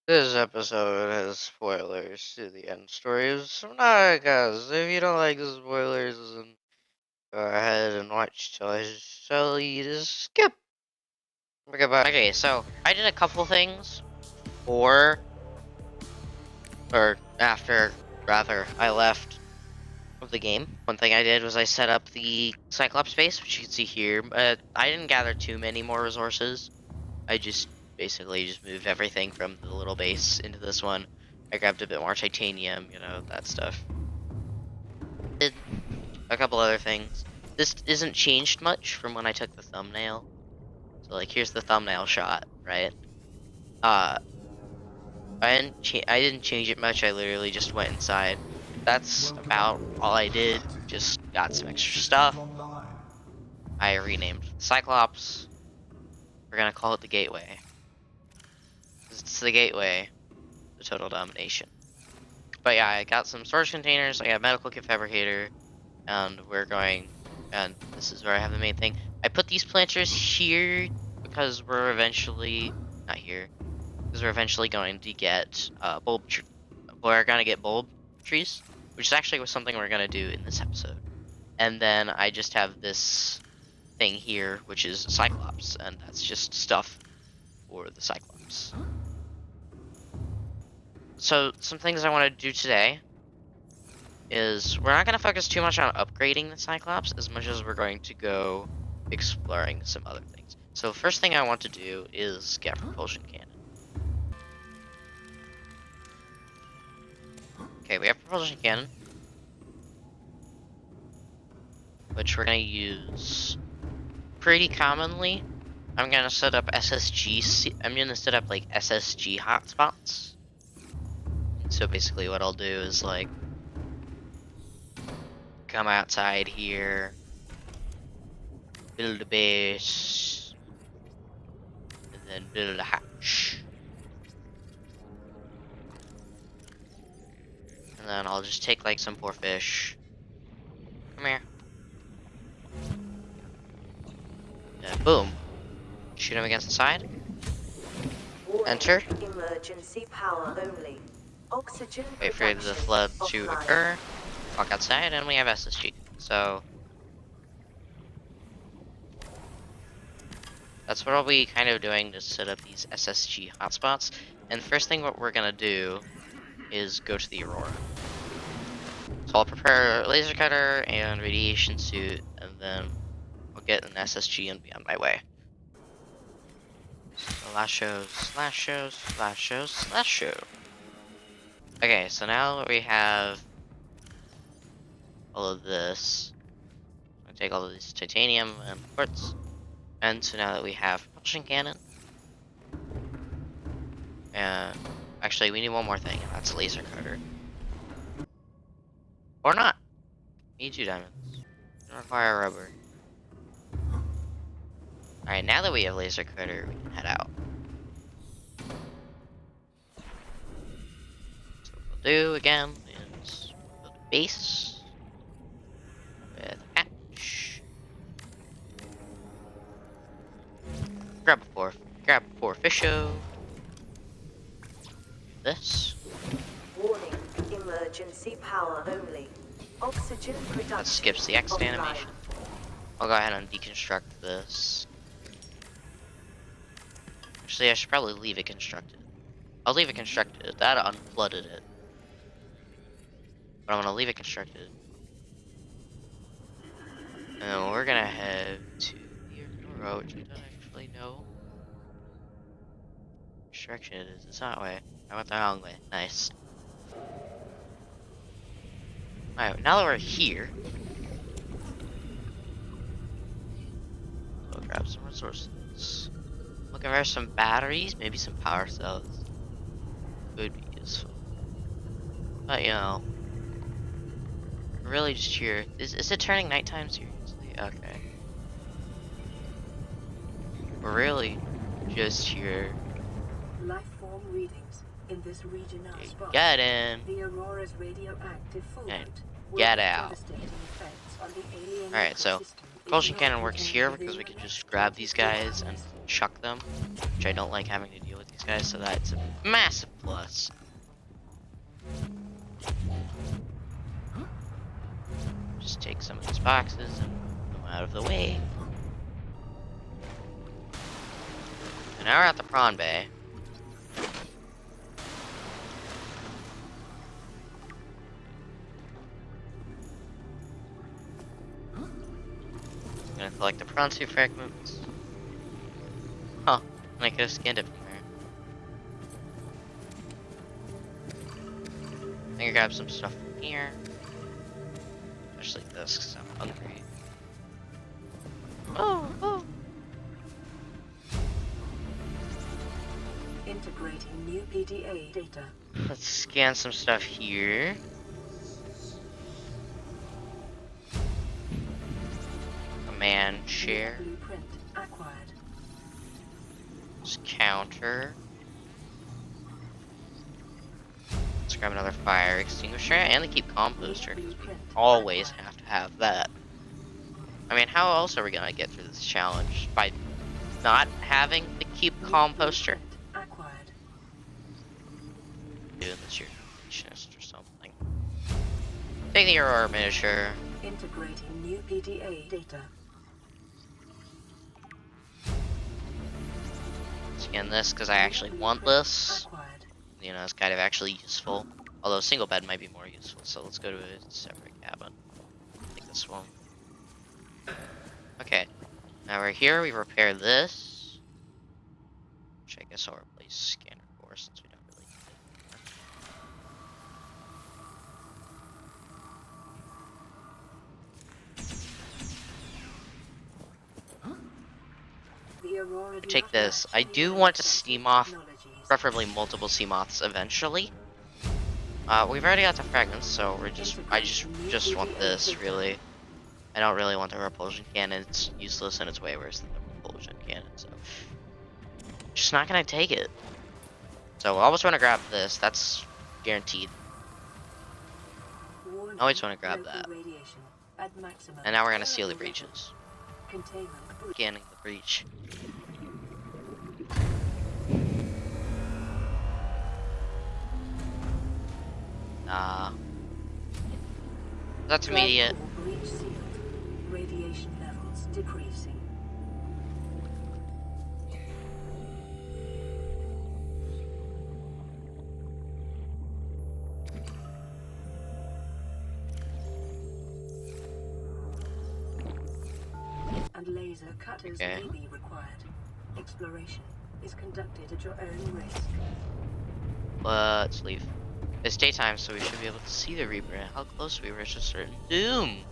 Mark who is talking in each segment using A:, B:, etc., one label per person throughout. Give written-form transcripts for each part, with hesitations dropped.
A: This episode has spoilers to the end story of Subnautica. So if you don't like the spoilers, then go ahead and watch till I tell you to skip. Okay, so I did a couple things before, or after, rather, I left of the game. One thing I did was I set up the cyclops base, which you can see here, but I didn't gather too many more resources. I just basically just moved everything from the little base into this one. I grabbed a bit more titanium, that stuff. Did a couple other things. This isn't changed much from when I took the thumbnail. So like here's the thumbnail shot, right? I didn't change it much. I literally just went inside. That's about all I did. Just got some extra stuff. I renamed the Cyclops. We're gonna call it the Gateway. It's the gateway to total domination. But yeah, I got some storage containers, I got a medical kit fabricator, and and this is where I have the main thing. I put these planters here because we're eventually, not here, because we're eventually going to get we're going to get bulb trees, which is actually something we're going to do in this episode. And then I just have this thing here, which is Cyclops, and that's just stuff for the Cyclops. So some things I want to do today is we're not going to focus too much on upgrading the Cyclops as much as we're going to go exploring some other things. So first thing I want to do is get a propulsion cannon. Okay, we have propulsion cannon, which we're going to use pretty commonly. I'm going to set up like SSG hotspots. So basically what I'll do is like come outside here, build a base, and then build a hatch. And then I'll just take like some poor fish. Come here. And boom. Shoot him against the side. Enter.
B: Emergency power only. Oxygen
A: Wait for the flood to occur. Walk outside, and we have SSG. So that's what I'll be kind of doing to set up these SSG hotspots. And the first thing what we're gonna do is go to the Aurora. So I'll prepare a laser cutter and radiation suit, and then I'll get an SSG and be on my way. So last show. Okay, so now that we have all of this, I'm gonna take all of this titanium and quartz, and so now that we have propulsion cannon, and actually we need one more thing, and that's a laser cutter. Or not. Need 2 diamonds. Don't require rubber. Alright, now that we have laser cutter, we can head out. So what we'll do again is build a base with a hatch. Grab a poor fisho. This.
B: Warning. Emergency power only. Oxygen production.
A: That skips the X animation. I'll go ahead and deconstruct this. Actually, I should probably leave it constructed. I'll leave it constructed. That unflooded it. But I'm gonna leave it constructed. And we're gonna head to the Aurora, which I don't actually know which direction it is. It's that way. I went the wrong way. Nice. Alright, now that we're here, we'll grab some resources. Looking for some batteries, maybe some power cells. Would be useful. But we're really just here. Is it turning nighttime seriously? Okay. We're really just here.
B: Life form readings in this region now spot.
A: Get in.
B: The Aurora's radioactive
A: And get out. Alright, so propulsion cannon works here because we can just grab these guys and chuck them, which I don't like having to deal with these guy, so that's a massive plus. Just take some of these boxes and move them out of the way. And now we're at the prawn bay. I'm gonna collect the prawn suit fragments. Huh, I could have scanned it from there. I'm gonna grab some stuff from here. Especially this, because I'm hungry. Oh!
B: Integrating new PDA data.
A: Let's scan some stuff here. Command share.
B: Blueprint acquired.
A: Let's counter. Let's grab another fire extinguisher and the keep composter, because we always have to have that. I mean, how else are we gonna get through this challenge? By not having the keep composter?
B: Acquired.
A: Doing this your completionist or something. Take the aurora miniature.
B: Integrating new PDA data.
A: Scan this because I actually want this.
B: Acquired.
A: You know, it's kind of actually useful. Although a single bed might be more useful, so let's go to a separate cabin. Take this one. Okay, now we're here, we repair this. Which I guess I'll replace scanner for since we don't really need it.
B: The aurora
A: Take this. I do want to steam off, preferably multiple sea moths eventually. We've already got the fragments, so I just want this really. I don't really want the repulsion cannon. It's useless and it's way worse than the repulsion cannon, so just not gonna take it. So I always want to grab this. That's guaranteed. I always want to grab that. And now we're gonna seal the breaches. Scanning the breach. Nah. That's immediate.
B: Breach sealed. Radiation levels decreasing. And laser cutters may be required. Exploration is conducted at your own risk.
A: Let's leave. It's daytime, so we should be able to see the Reaper and how close we were to certain doom.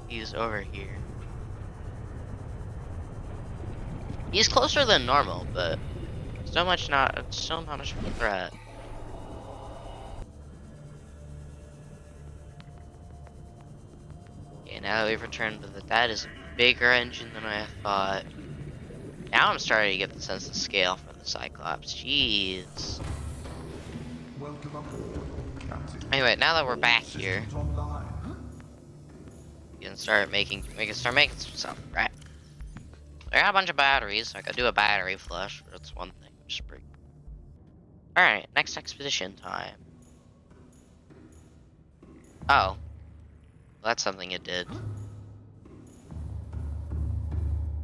A: He's over here. He's closer than normal, but still not much of a threat. Okay, now that we've returned to that is a bigger engine than I thought. Now I'm starting to get the sense of scale for the Cyclops. Jeez. Anyway, now that we're back here, we can start making some stuff, right? I got a bunch of batteries, so I could do a battery flush, but that's one thing, which is pretty. Alright, next expedition time. Oh. That's something it did. How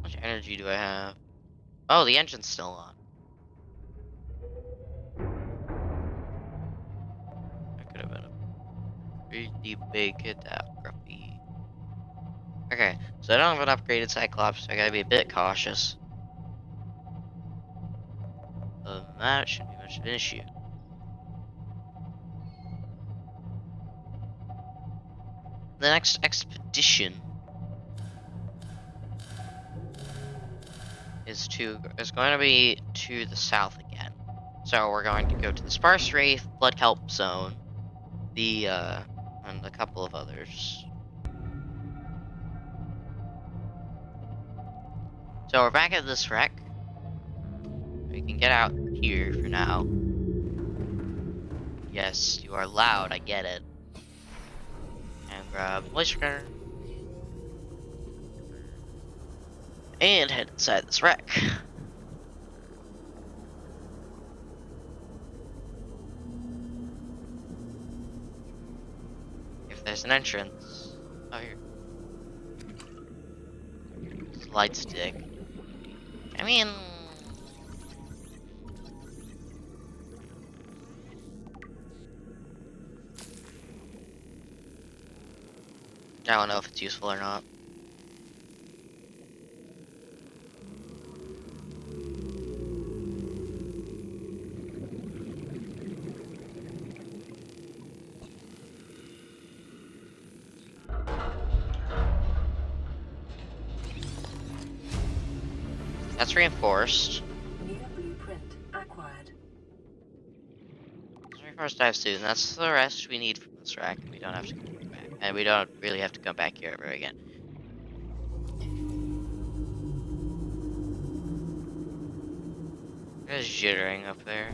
A: much energy do I have? Oh, the engine's still on. That could have been a pretty big catastrophe. Okay, so I don't have an upgraded Cyclops, so I gotta be a bit cautious. Other than that, it shouldn't be much of an issue. The next expedition is going to be to the south again. So we're going to go to the Sparse Wraith, Blood Kelp Zone, and a couple of others. So we're back at this wreck. We can get out here for now. Yes, you are loud, I get it. And grab moisture. And head inside this wreck. If there's an entrance. Oh, here. Light stick. I mean... I don't know if it's useful or not. That's reinforced.
B: New blueprint acquired.
A: Reinforced dive suit, and that's the rest we need from this rack. We don't have to come back. And we don't really have to come back here ever again. There's jittering up there.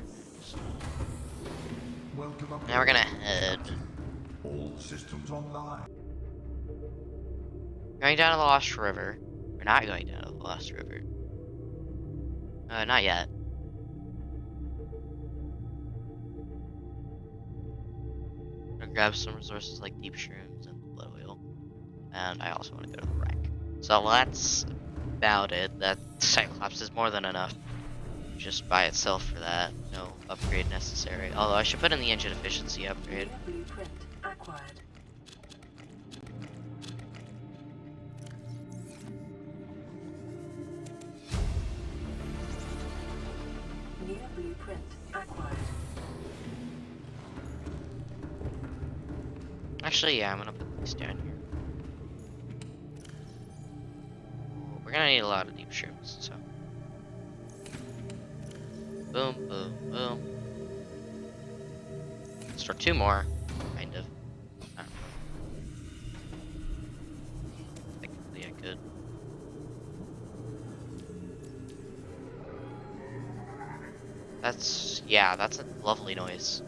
A: Now we're gonna head.
C: All systems online.
A: Going down to the Lost River. We're not going down to the Lost River. Not yet. Gonna grab some resources like deep shrooms and blood oil. And I also want to go to the wreck. So that's about it. That cyclops is more than enough just by itself for that. No upgrade necessary. Although I should put in the engine efficiency upgrade.
B: New blueprint acquired. New blueprint acquired.
A: Actually, yeah, I'm gonna put these down here. We're gonna need a lot of deep shrooms, so. Boom, boom, boom. Store 2 more, kind of. I don't know. Technically, I could. That's a lovely noise.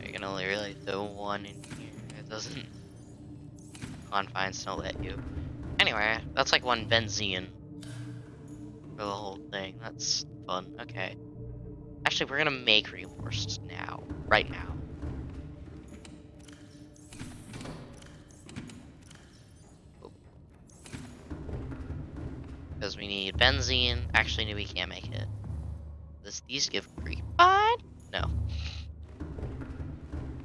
A: I can only really throw one in here. It doesn't. Confines don't let you. Anyway, that's like 1 benzene for the whole thing. That's fun. Okay. Actually, we're gonna make reinforced now. Right now. Because we need benzene. Actually, no, we can't make it. Does these give creepine? No.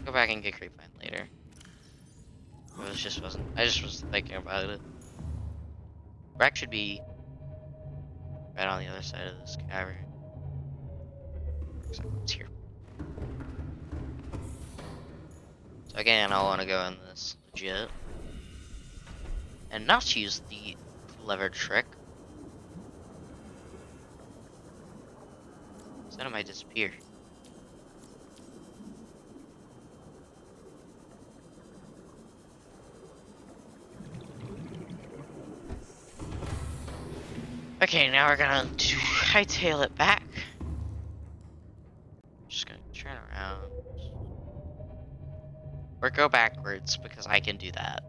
A: Go back and get creepine later. I just was thinking about it. Wreck should be right on the other side of this cavern. So it's here. So again, I want to go in this legit. And not use the lever trick. So then it might disappear. Okay, now we're gonna hightail it back. Just gonna turn around. Or go backwards, because I can do that.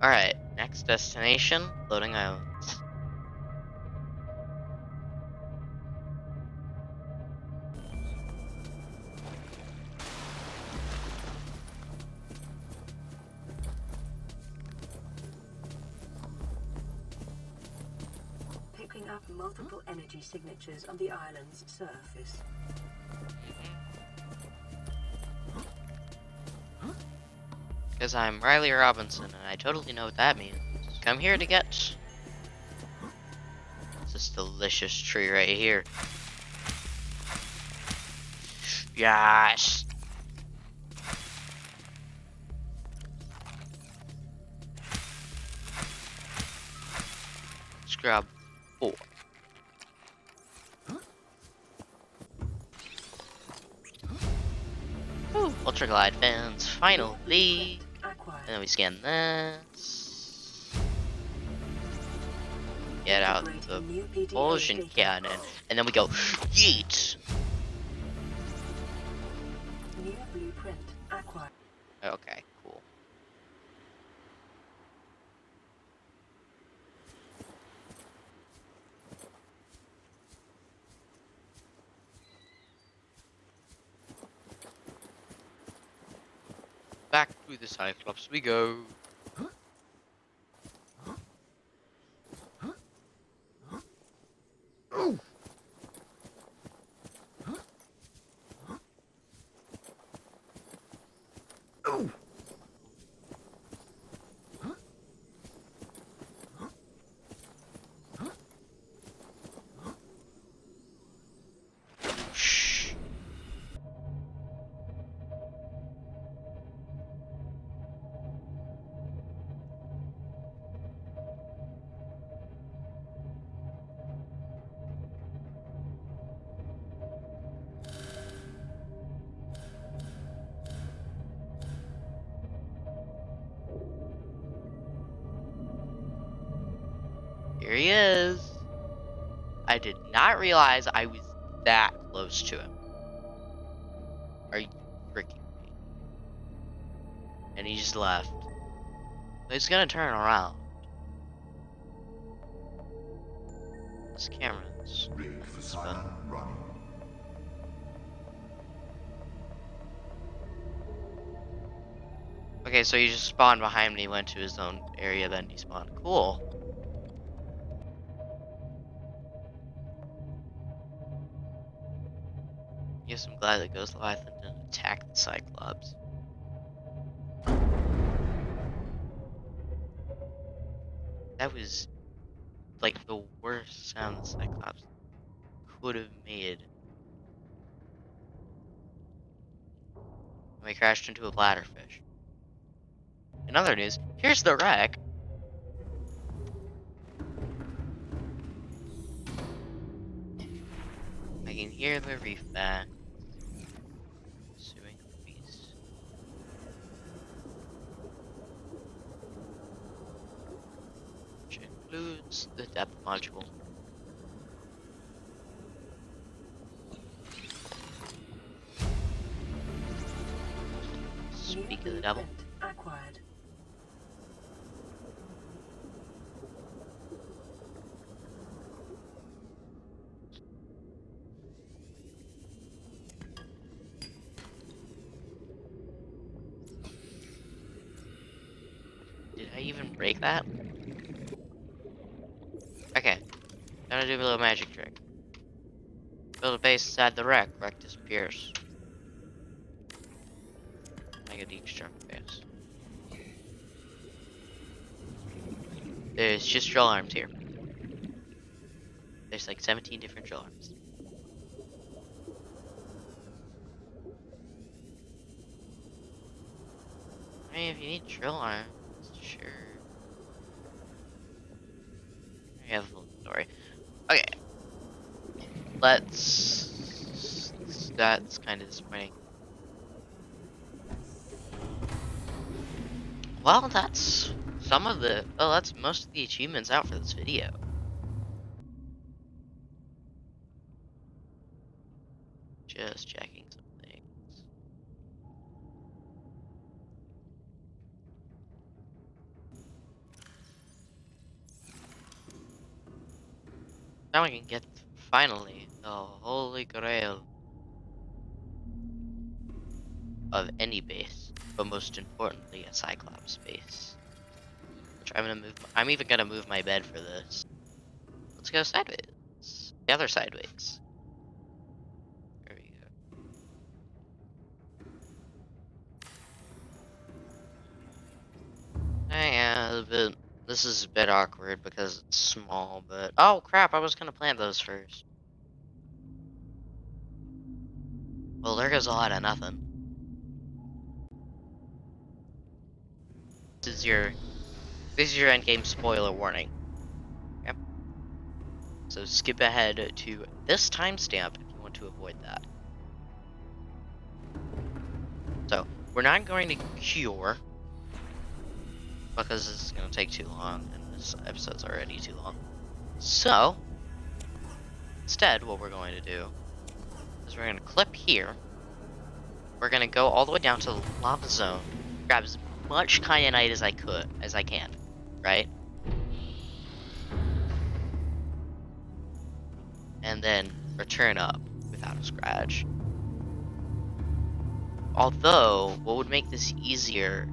A: Alright, next destination, floating islands.
B: picking up multiple energy signatures on the island's surface.
A: Because I'm Riley Robinson, and I totally know what that means. Come here to get this delicious tree right here. Yes! Let's grab 4. Ooh, Ultra Glide fans, finally! And then we scan this. Get out the propulsion cannon. And then we go, yeet!
B: New blueprint acquired.
A: Okay, cool. Back to the Cyclops we go. Shh. Here he is. I did not realize I was that close to him. Are you freaking me? And he just left. He's gonna turn around. This camera's
C: Rig for silent running.
A: okay, so he just spawned behind me, went to his own area, then despawned. Cool. Yes, I'm glad that Ghost Leviathan didn't attack the Cyclops. That was like the worst sound the Cyclops could have made. We crashed into a bladderfish. In other news, here's the wreck. I can hear the reef back. Pursuing the beast. Which includes the depth module. Speak of the devil.
B: Acquired.
A: Did I even break that? Okay. Gotta do a little magic trick. Build a base inside the wreck. Wreck disappears. Like a deconstruct base. There's just drill arms here. There's like 17 different drill arms. I mean, if you need drill arms, sure. I have a little story. Okay. That's kind of disappointing. Well, that's some of the. Well, that's most of the achievements out for this video. Just checking some things. Now we can get finally the holy grail of any base, but most importantly a Cyclops base. Which I'm even gonna move my bed for this. let's go sideways. The other sideways. There we go. Yeah, but this is a bit awkward because it's small, but... Oh, crap, I was gonna plant those first. Well, there goes a lot of nothing. This is your endgame spoiler warning. Yep. So skip ahead to this timestamp if you want to avoid that. So, we're not going to cure, because this is going to take too long, and this episode's already too long. So, instead, what we're going to do is we're going to clip here. We're going to go all the way down to the lava zone, grab as much kyanite as I can, right? And then return up without a scratch. Although, what would make this easier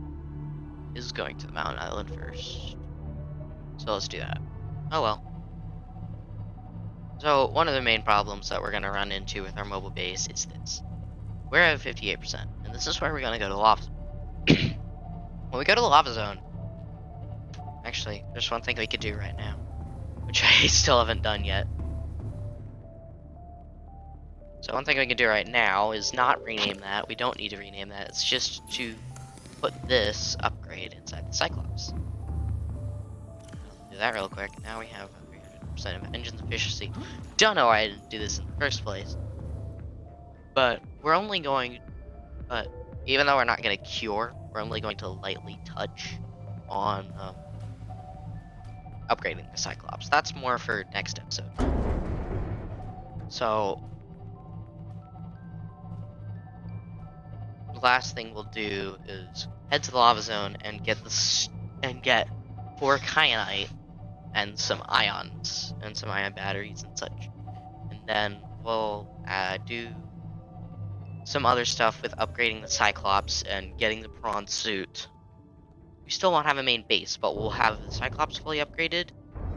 A: is going to the mountain island first. So let's do that. Oh well. So one of the main problems that we're going to run into with our mobile base is this. We're at 58%, and this is where we're going to go to the lava zone. When we go to the lava zone, actually, there's one thing we could do right now, which I still haven't done yet. So one thing we can do right now is not rename that. We don't need to rename that. It's just to put this upgrade inside the cyclops. Do that real quick. Now we have 300% of engine efficiency. Don't know why I didn't do this in the first place. But we're only going... But even though we're not going to cure, we're only going to lightly touch on upgrading the cyclops. That's more for next episode. So... the last thing we'll do is head to the lava zone and get 4 kyanite and some ions and some ion batteries and such, and then we'll do some other stuff with upgrading the cyclops and getting the prawn suit. We still won't have a main base, but we'll have the cyclops fully upgraded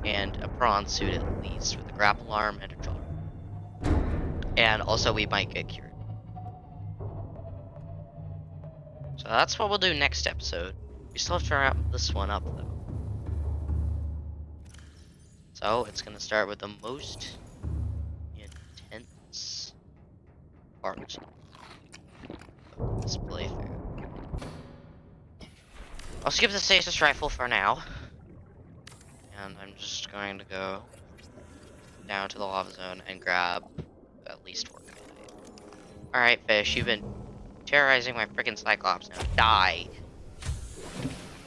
A: and a prawn suit at least with a grapple arm and a jaw. And also we might get cured. So that's what we'll do next episode. We still have to wrap this one up, though. So, it's going to start with the most intense part of this playthrough. I'll skip the stasis rifle for now. And I'm just going to go down to the lava zone and grab at least 4 kyanite. Alright, fish, you've been terrorizing my freaking cyclops. Now die!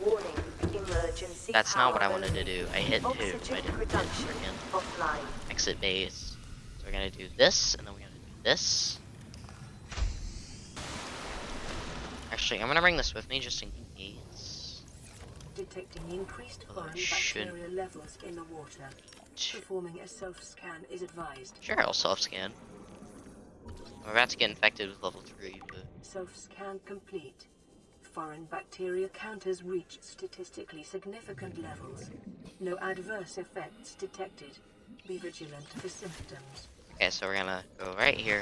B: Warning, emergency.
A: That's not what I wanted to do. I hit 2. I
B: Oxygen
A: didn't hit
B: production
A: freaking
B: offline.
A: exit base. So we're gonna do this, and then we're gonna do this. Actually, I'm gonna bring this with me just in case.
B: Detecting increased
A: Although I
B: foreign
A: shouldn't.
B: bacteria levels in the water. Performing a self-scan is advised.
A: Sure, I'll self-scan. I'm about to get infected with level 3, but...
B: Self-scan complete. Foreign bacteria counters reach statistically significant levels. No adverse effects detected. Be vigilant for symptoms.
A: Okay, so we're gonna go right here.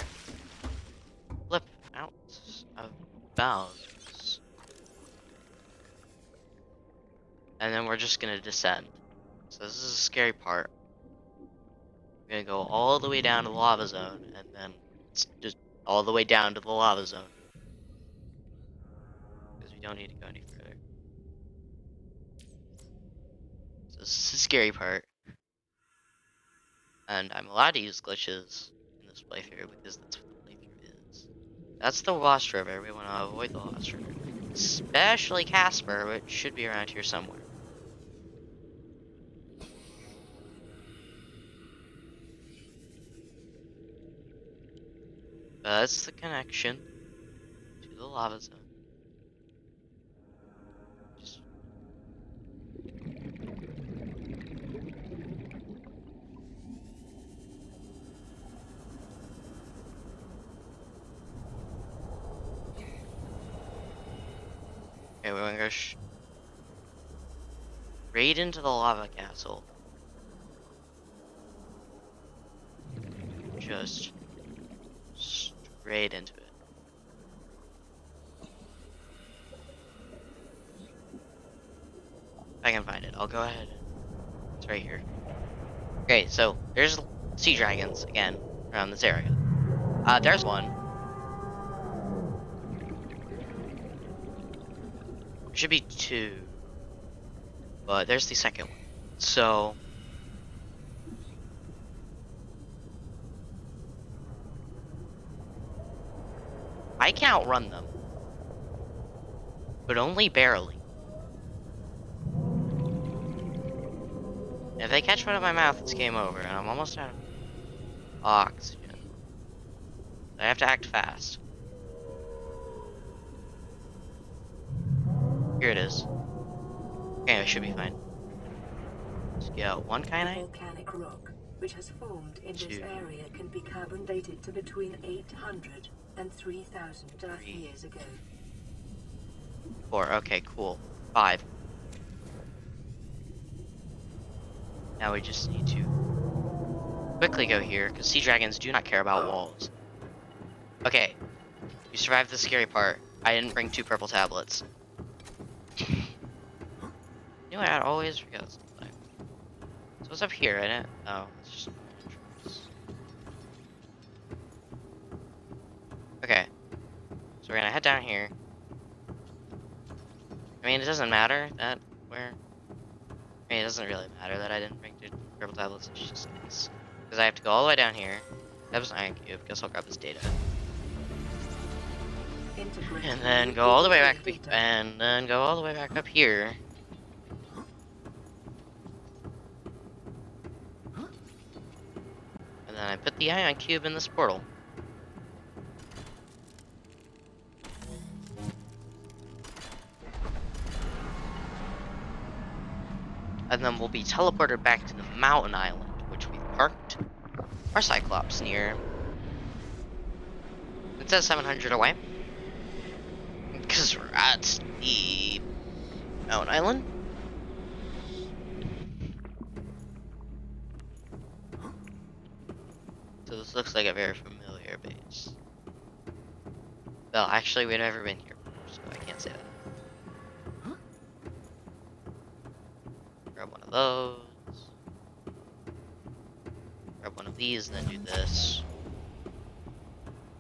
A: Flip out of bounds. And then we're just gonna descend. So this is a scary part. We're gonna go all the way down to the lava zone, and then it's just all the way down to the lava zone. Because we don't need to go any further. So this is the scary part. And I'm allowed to use glitches in this playthrough because that's what the playthrough is. That's the Lost River. We want to avoid the Lost River. Especially Casper, which should be around here somewhere. That's the connection to the lava zone. Just... Okay, we're gonna go straight into the lava castle. just straight into it. If I can find it, I'll go ahead. It's right here. Okay, so there's sea dragons again around this area. There's one. There should be two, but there's the second one. So I can outrun them, but only barely. If they catch one in my mouth, it's game over, and I'm almost out of oxygen. I have to act fast. Here it is. Okay, I should be fine. Let's get one
B: The
A: kyanite.
B: volcanic rock, which has formed in this
A: Two.
B: area, can be carbon dated to between 800 and 3,000 Earth
A: Three.
B: years ago.
A: 4. Okay, cool. 5. Now we just need to quickly go here, because sea dragons do not care about walls. Okay, you survived the scary part. I didn't bring 2 purple tablets. You know what, I'd always forget something. So what's up here, isn't it? Oh, it's just an entrance. Okay, so we're gonna head down here. I mean, it doesn't matter that we're... I mean, it doesn't really matter that I didn't bring 2 purple tablets, it's just nice. Because I have to go all the way down here. That was an iron cube, guess I'll grab his data. And then go all the way back, and then go all the way back up here. And then I put the ion cube in this portal. And then we'll be teleported back to the mountain island, which we parked our cyclops near. It says 700 away. Because we're at the mountain island. So this looks like a very familiar base. Well, actually, we've never been here before, so I can't say that. Grab one of those. Grab one of these, and then do this.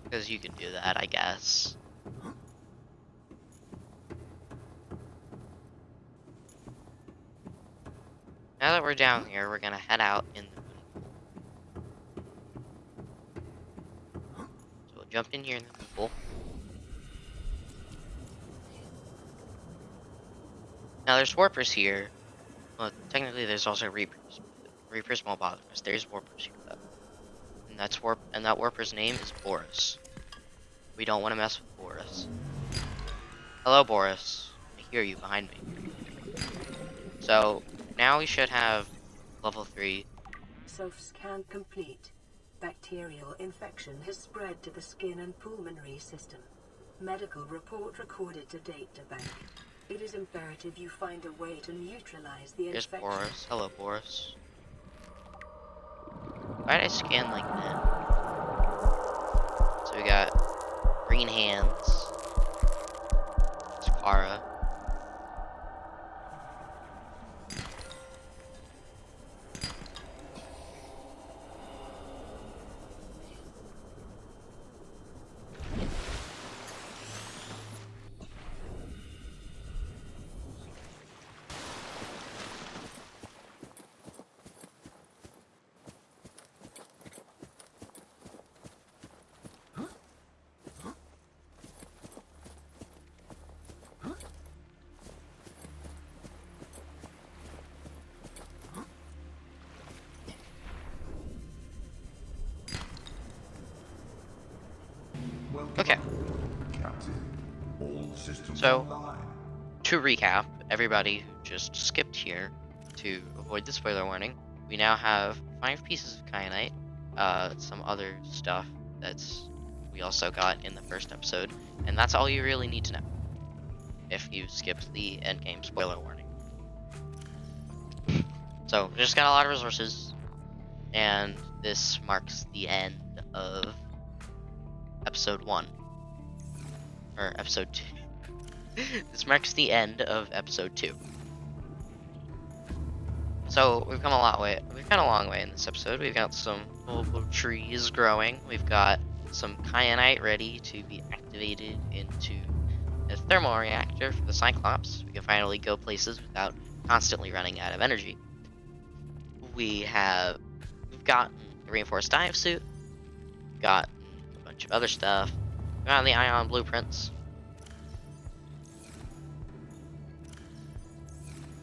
A: Because you can do that, I guess. Now that we're down here, we're gonna head out in the moon pool. So we'll jump in here in the moon pool. Now there's warpers here. Well, technically there's also reapers. Reapers won't bother us. There's warpers here though. And that warper's name is Boris. We don't want to mess with Boris. Hello, Boris. I hear you behind me. So now we should have level 3.
B: Self-scan complete. Bacterial infection has spread to the skin and pulmonary system. Medical report recorded to data bank. It is imperative you find a way to neutralize the
A: Here's
B: infection.
A: Boris. Hello, Boris. Why did I scan like that? So we got green hands. It's Kara. Okay.
C: Captain, all systems
A: So-
C: online.
A: To recap, everybody who just skipped here to avoid the spoiler warning, we now have 5 pieces of kyanite, some other stuff that's we also got in the first episode, and that's all you really need to know if you skipped the endgame spoiler warning. So we just got a lot of resources. And this marks the end of episode 1. Or episode 2. This marks the end of episode 2. So we've come a long way in this episode. We've got some full trees growing. We've got some kyanite ready to be activated into a thermal reactor for the Cyclops. We can finally go places without constantly running out of energy. We've gotten the reinforced dive suit, gotten a bunch of other stuff, gotten the ion blueprints,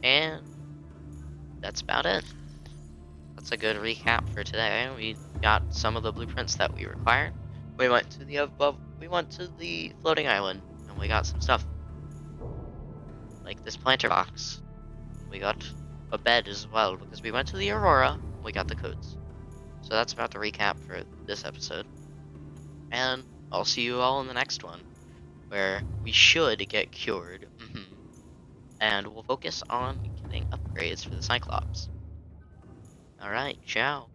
A: and that's about it. That's a good recap for today. We got some of the blueprints that we required. We went to the floating island, and we got some stuff. Like this planter box. We got a bed as well, because we went to the Aurora, we got the codes. So that's about the recap for this episode. And I'll see you all in the next one, where we should get cured. And we'll focus on getting upgrades for the Cyclops. Alright, ciao.